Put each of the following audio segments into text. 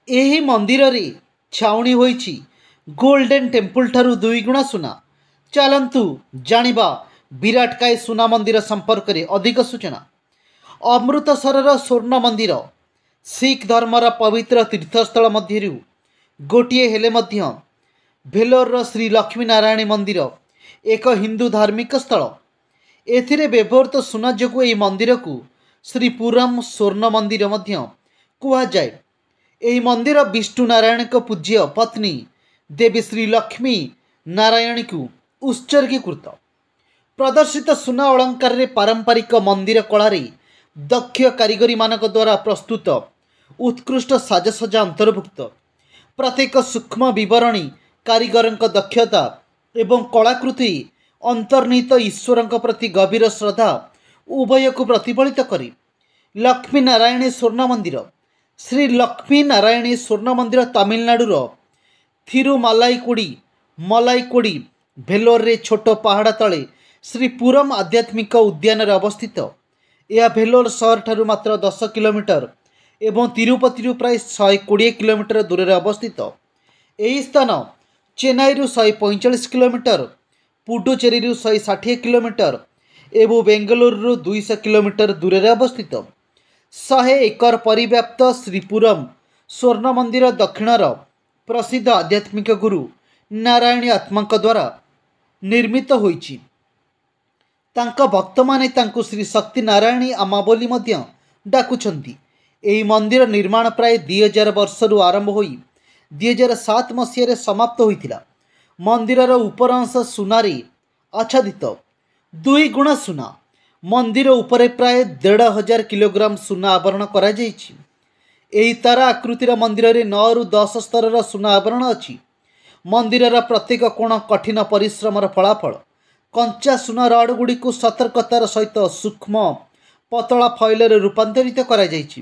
ଏହି ମନ୍ଦିରରେ ଛାଉଣି ହୋଇଛି ଗୋଲ୍ଡେନ୍ ଟେମ୍ପଲ୍ ଠାରୁ 2 ଗୁଣା ସୁନା। ଚାଲନ୍ତୁ ଜାଣିବା ବିରାଟକାୟ ସୁନା ମନ୍ଦିର ସମ୍ପର୍କରେ ଅଧିକ ସୂଚନା। ଅମୃତସରର ସ୍ୱର୍ଣ୍ଣ ମନ୍ଦିର ଶିଖ୍ ଧର୍ମର ପବିତ୍ର ତୀର୍ଥସ୍ଥଳ ମଧ୍ୟରୁ ଗୋଟିଏ ହେଲେ ମଧ୍ୟ ଭେଲୋରର ଶ୍ରୀ ଲକ୍ଷ୍ମୀ ନାରାୟଣ ମନ୍ଦିର ଏକ ହିନ୍ଦୁ ଧାର୍ମିକ ସ୍ଥଳ। ଏଥିରେ ବ୍ୟବହୃତ ସୁନା ଯୋଗୁଁ ଏହି ମନ୍ଦିରକୁ ଶ୍ରୀପୁରମ୍ ସ୍ୱର୍ଣ୍ଣ ମନ୍ଦିର ମଧ୍ୟ କୁହାଯାଏ। ଏହି ମନ୍ଦିର ବିଷ୍ଣୁ ନାରାୟଣଙ୍କ ପୂଜ୍ୟ ପତ୍ନୀ ଦେବୀ ଶ୍ରୀ ଲକ୍ଷ୍ମୀ ନାରାୟଣୀଙ୍କୁ ଉତ୍ସର୍ଗୀକୃତ। ପ୍ରଦର୍ଶିତ ସୁନା ଅଳଙ୍କାରରେ ପାରମ୍ପରିକ ମନ୍ଦିର କଳାରେ ଦକ୍ଷ କାରିଗରୀମାନଙ୍କ ଦ୍ୱାରା ପ୍ରସ୍ତୁତ ଉତ୍କୃଷ୍ଟ ସାଜସଜ୍ଜା ଅନ୍ତର୍ଭୁକ୍ତ। ପ୍ରତ୍ୟେକ ସୂକ୍ଷ୍ମ ବିବରଣୀ କାରିଗରଙ୍କ ଦକ୍ଷତା ଏବଂ କଳାକୃତି ଅନ୍ତର୍ନିହିତ ଈଶ୍ୱରଙ୍କ ପ୍ରତି ଗଭୀର ଶ୍ରଦ୍ଧା ଉଭୟକୁ ପ୍ରତିଫଳିତ କରେ। ଲକ୍ଷ୍ମୀ ନାରାୟଣୀ ସ୍ୱର୍ଣ୍ଣ ମନ୍ଦିର। ଶ୍ରୀ ଲକ୍ଷ୍ମୀ ନାରାୟଣୀ ସ୍ୱର୍ଣ୍ଣ ମନ୍ଦିର ତାମିଲନାଡୁର ଥିରୁମାଲାଇକୋଡ଼ି ଭେଲୋରରେ ଛୋଟ ପାହାଡ଼ ତଳେ ଶ୍ରୀପୁରମ୍ ଆଧ୍ୟାତ୍ମିକ ଉଦ୍ୟାନରେ ଅବସ୍ଥିତ। ଏହା ଭେଲୋର ସହରଠାରୁ ମାତ୍ର 10 କିଲୋମିଟର ଏବଂ ତିରୁପତିରୁ ପ୍ରାୟ 120 କିଲୋମିଟର ଦୂରରେ ଅବସ୍ଥିତ। ଏହି ସ୍ଥାନ ଚେନ୍ନାଇରୁ 145 କିଲୋମିଟର, ପୁଡୁଚେରୀରୁ 160 କିଲୋମିଟର ଏବଂ ବେଙ୍ଗାଲୁରୁରୁ 200 କିଲୋମିଟର ଦୂରରେ ଅବସ୍ଥିତ। 100 ଏକର ପରିବ୍ୟାପ୍ତ ଶ୍ରୀପୁରମ୍ ସ୍ୱର୍ଣ୍ଣ ମନ୍ଦିର ଦକ୍ଷିଣର ପ୍ରସିଦ୍ଧ ଆଧ୍ୟାତ୍ମିକ ଗୁରୁ ନାରାୟଣୀ ଆତ୍ମାଙ୍କ ଦ୍ୱାରା ନିର୍ମିତ ହୋଇଛି। ତାଙ୍କ ଭକ୍ତମାନେ ତାଙ୍କୁ ଶ୍ରୀ ଶକ୍ତି ନାରାୟଣୀ ଆମା ବୋଲି ମଧ୍ୟ ଡାକୁଛନ୍ତି। ଏହି ମନ୍ଦିର ନିର୍ମାଣ ପ୍ରାୟ 2000 ବର୍ଷରୁ ଆରମ୍ଭ ହୋଇ 2007 ମସିହାରେ ସମାପ୍ତ ହୋଇଥିଲା। ମନ୍ଦିରର ଉପର ଅଂଶ ସୁନାରେ ଆଚ୍ଛାଦିତ। 2 ଗୁଣା ସୁନା। ମନ୍ଦିର ଉପରେ ପ୍ରାୟ 1500 କିଲୋଗ୍ରାମ ସୁନା ଆବରଣ କରାଯାଇଛି। ଏହି ତାରା ଆକୃତିର ମନ୍ଦିରରେ 9ରୁ 10 ସ୍ତରର ସୁନା ଆବରଣ ଅଛି। ମନ୍ଦିରର ପ୍ରତ୍ୟେକ କୋଣ କଠିନ ପରିଶ୍ରମର ଫଳାଫଳ। କଞ୍ଚା ସୁନା ରଡ଼ଗୁଡ଼ିକୁ ସତର୍କତାର ସହିତ ସୂକ୍ଷ୍ମ ପତଳା ଫଏଲରେ ରୂପାନ୍ତରିତ କରାଯାଇଛି।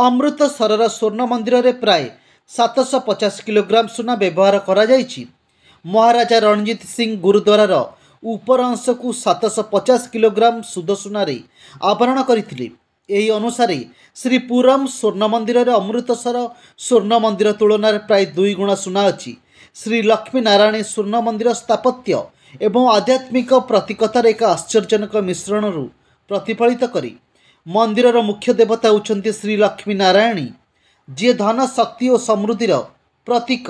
ଅମୃତସରର ସ୍ୱର୍ଣ୍ଣ ମନ୍ଦିରରେ ପ୍ରାୟ 750 କିଲୋଗ୍ରାମ ସୁନା ବ୍ୟବହାର କରାଯାଇଛି। ମହାରାଜା ରଣଜିତ ସିଂ ଗୁରୁଦ୍ୱାରର ଉପର ଅଂଶକୁ 750 କିଲୋଗ୍ରାମ ଶୁଦ୍ଧ ସୁନାରେ ଆବରଣ କରିଥିଲେ। ଏହି ଅନୁସାରେ ଶ୍ରୀପୁରମ୍ ସ୍ୱର୍ଣ୍ଣ ମନ୍ଦିରରେ ଅମୃତସର ସ୍ୱର୍ଣ୍ଣ ମନ୍ଦିର ତୁଳନାରେ ପ୍ରାୟ 2 ଗୁଣା ସୁନା ଅଛି। ଶ୍ରୀ ଲକ୍ଷ୍ମୀ ନାରାୟଣ ସ୍ୱର୍ଣ୍ଣ ମନ୍ଦିର ସ୍ଥାପତ୍ୟ ଏବଂ ଆଧ୍ୟାତ୍ମିକ ପ୍ରତୀକତାର ଏକ ଆଶ୍ଚର୍ଯ୍ୟଜନକ ମିଶ୍ରଣରୁ ପ୍ରତିଫଳିତ କରେ। ମନ୍ଦିରର ମୁଖ୍ୟ ଦେବତା ହେଉଛନ୍ତି ଶ୍ରୀ ଲକ୍ଷ୍ମୀ ନାରାୟଣୀ, ଯିଏ ଧନ, ଶକ୍ତି ଓ ସମୃଦ୍ଧିର ପ୍ରତୀକ।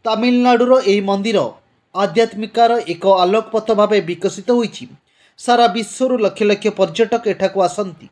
ତାମିଲନାଡୁର ଏହି ମନ୍ଦିର ଆଧ୍ୟାତ୍ମିକାର ଏକ ଆଲୋକପଥ ଭାବେ ବିକଶିତ ହୋଇଛି। ସାରା ବିଶ୍ୱରୁ ଲକ୍ଷ ଲକ୍ଷ ପର୍ଯ୍ୟଟକ ଏଠାକୁ ଆସନ୍ତି।